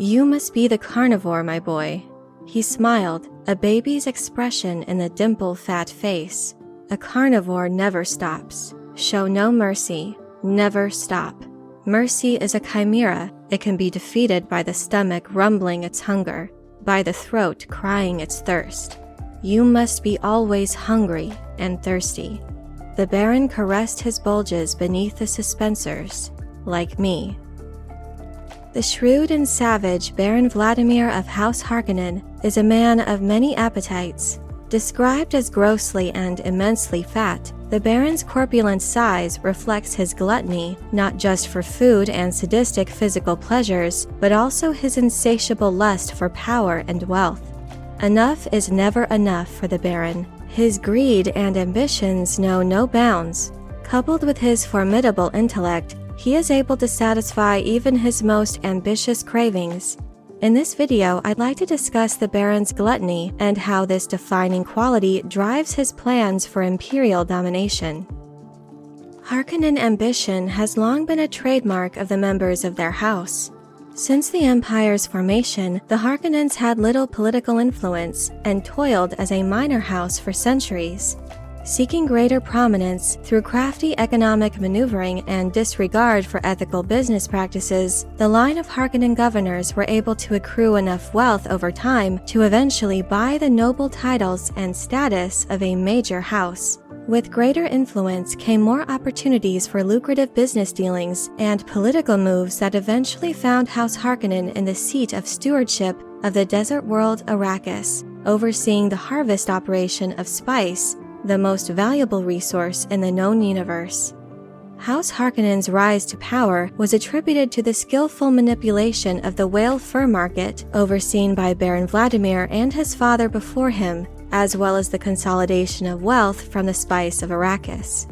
"You must be the carnivore, my boy." He smiled, a baby's expression in the dimple-fat face. A carnivore never stops. Show no mercy. Never stop. Mercy is a chimera. It can be defeated by the stomach rumbling its hunger, by the throat crying its thirst. You must be always hungry and thirsty. The Baron caressed his bulges beneath the suspensors, like me. The shrewd and savage Baron Vladimir of House Harkonnen is a man of many appetites. Described as grossly and immensely fat, the Baron's corpulent size reflects his gluttony, not just for food and sadistic physical pleasures, but also his insatiable lust for power and wealth. Enough is never enough for the Baron. His greed and ambitions know no bounds. Coupled with his formidable intellect, he is able to satisfy even his most ambitious cravings. In this video, I'd like to discuss the Baron's gluttony and how this defining quality drives his plans for Imperial domination. Harkonnen ambition has long been a trademark of the members of their house. Since the Empire's formation, the Harkonnens had little political influence and toiled as a minor house for centuries. Seeking greater prominence through crafty economic maneuvering and disregard for ethical business practices, the line of Harkonnen governors were able to accrue enough wealth over time to eventually buy the noble titles and status of a major house. With greater influence came more opportunities for lucrative business dealings and political moves that eventually found House Harkonnen in the seat of stewardship of the desert world Arrakis, overseeing the harvest operation of spice, the most valuable resource in the known universe. House Harkonnen's rise to power was attributed to the skillful manipulation of the whale fur market, overseen by Baron Vladimir and his father before him, as well as the consolidation of wealth from the spice of Arrakis.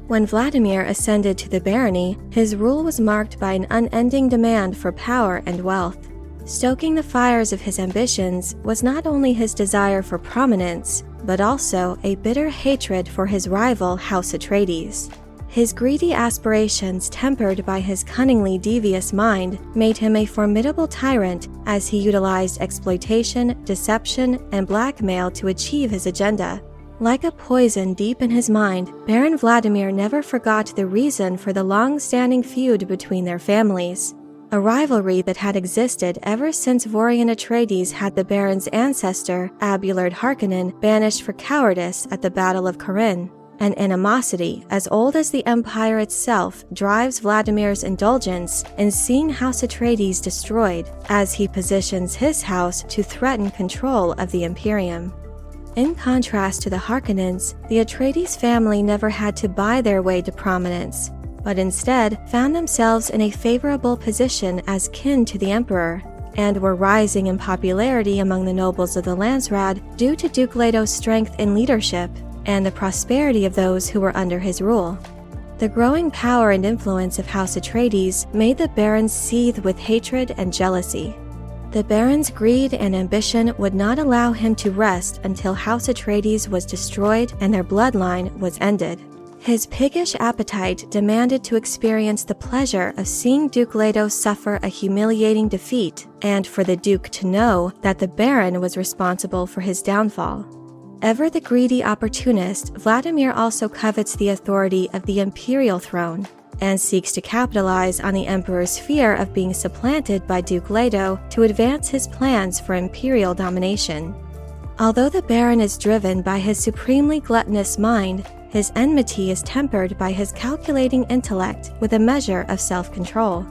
When Vladimir ascended to the barony, his rule was marked by an unending demand for power and wealth. Stoking the fires of his ambitions was not only his desire for prominence, but also a bitter hatred for his rival House Atreides. His greedy aspirations, tempered by his cunningly devious mind, made him a formidable tyrant as he utilized exploitation, deception, and blackmail to achieve his agenda. Like a poison deep in his mind, Baron Vladimir never forgot the reason for the long-standing feud between their families. A rivalry that had existed ever since Vorian Atreides had the Baron's ancestor, Abulard Harkonnen, banished for cowardice at the Battle of Corrin. An animosity as old as the Empire itself drives Vladimir's indulgence in seeing House Atreides destroyed, as he positions his house to threaten control of the Imperium. In contrast to the Harkonnens, the Atreides family never had to buy their way to prominence, but instead found themselves in a favorable position as kin to the Emperor, and were rising in popularity among the nobles of the Landsraad due to Duke Leto's strength in leadership and the prosperity of those who were under his rule. The growing power and influence of House Atreides made the Barons seethe with hatred and jealousy. The Baron's greed and ambition would not allow him to rest until House Atreides was destroyed and their bloodline was ended. His piggish appetite demanded to experience the pleasure of seeing Duke Leto suffer a humiliating defeat, and for the Duke to know that the Baron was responsible for his downfall. Ever the greedy opportunist, Vladimir also covets the authority of the Imperial throne, and seeks to capitalize on the Emperor's fear of being supplanted by Duke Leto to advance his plans for Imperial domination. Although the Baron is driven by his supremely gluttonous mind, his enmity is tempered by his calculating intellect with a measure of self-control.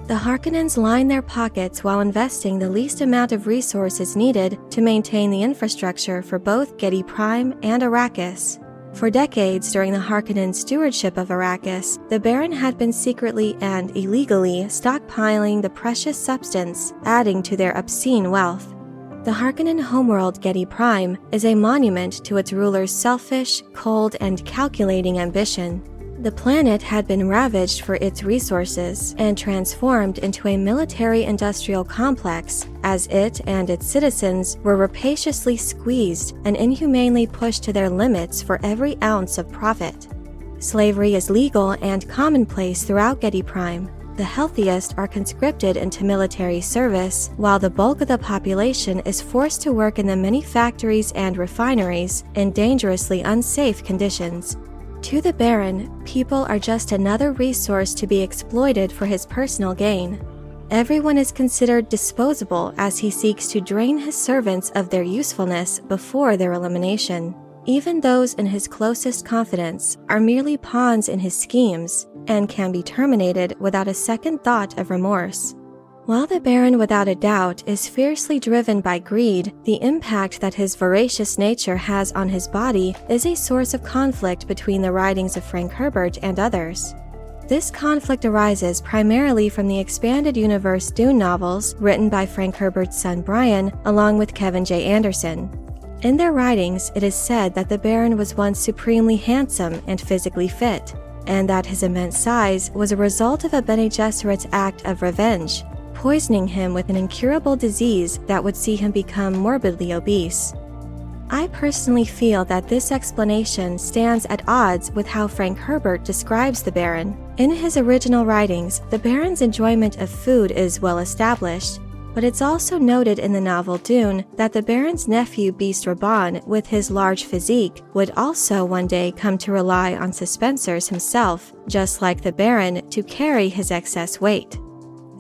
The Harkonnens line their pockets while investing the least amount of resources needed to maintain the infrastructure for both Giedi Prime and Arrakis. For decades during the Harkonnen stewardship of Arrakis, the Baron had been secretly and illegally stockpiling the precious substance, adding to their obscene wealth. The Harkonnen homeworld Giedi Prime is a monument to its ruler's selfish, cold, and calculating ambition. The planet had been ravaged for its resources and transformed into a military-industrial complex as it and its citizens were rapaciously squeezed and inhumanely pushed to their limits for every ounce of profit. Slavery is legal and commonplace throughout Giedi Prime. The healthiest are conscripted into military service, while the bulk of the population is forced to work in the many factories and refineries in dangerously unsafe conditions. To the Baron, people are just another resource to be exploited for his personal gain. Everyone is considered disposable as he seeks to drain his servants of their usefulness before their elimination. Even those in his closest confidence are merely pawns in his schemes and can be terminated without a second thought of remorse. While the Baron without a doubt is fiercely driven by greed, the impact that his voracious nature has on his body is a source of conflict between the writings of Frank Herbert and others. This conflict arises primarily from the expanded universe Dune novels written by Frank Herbert's son Brian along with Kevin J. Anderson. In their writings, it is said that the Baron was once supremely handsome and physically fit, and that his immense size was a result of a Bene Gesserit's act of revenge, poisoning him with an incurable disease that would see him become morbidly obese. I personally feel that this explanation stands at odds with how Frank Herbert describes the Baron. In his original writings, the Baron's enjoyment of food is well established, but it's also noted in the novel Dune that the Baron's nephew Beast Raban, with his large physique, would also one day come to rely on suspensors himself, just like the Baron, to carry his excess weight.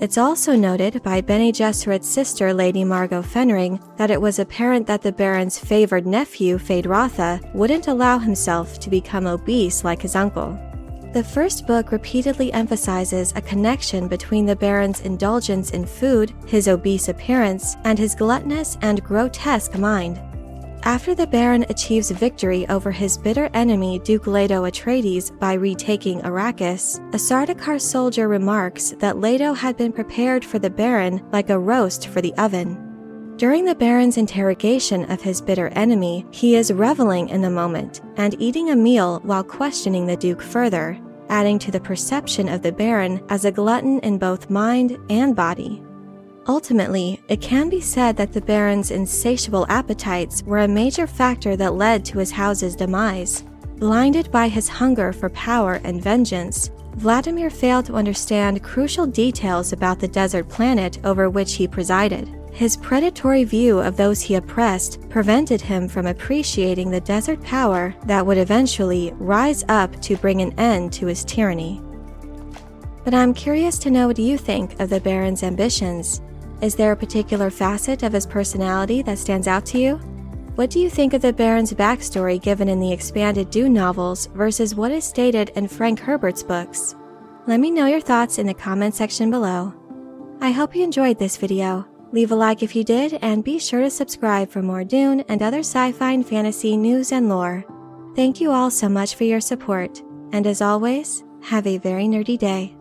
It's also noted by Bene Gesserit's sister Lady Margot Fenring that it was apparent that the Baron's favored nephew Feyd-Rautha wouldn't allow himself to become obese like his uncle. The first book repeatedly emphasizes a connection between the Baron's indulgence in food, his obese appearance, and his gluttonous and grotesque mind. After the Baron achieves victory over his bitter enemy Duke Leto Atreides by retaking Arrakis, a Sardaukar soldier remarks that Leto had been prepared for the Baron like a roast for the oven. During the Baron's interrogation of his bitter enemy, he is reveling in the moment and eating a meal while questioning the Duke further, adding to the perception of the Baron as a glutton in both mind and body. Ultimately, it can be said that the Baron's insatiable appetites were a major factor that led to his house's demise. Blinded by his hunger for power and vengeance, Vladimir failed to understand crucial details about the desert planet over which he presided. His predatory view of those he oppressed prevented him from appreciating the desert power that would eventually rise up to bring an end to his tyranny. But I'm curious to know what you think of the Baron's ambitions. Is there a particular facet of his personality that stands out to you? What do you think of the Baron's backstory given in the expanded Dune novels versus what is stated in Frank Herbert's books? Let me know your thoughts in the comment section below. I hope you enjoyed this video. Leave a like if you did, and be sure to subscribe for more Dune and other sci-fi and fantasy news and lore. Thank you all so much for your support, and as always, have a very nerdy day.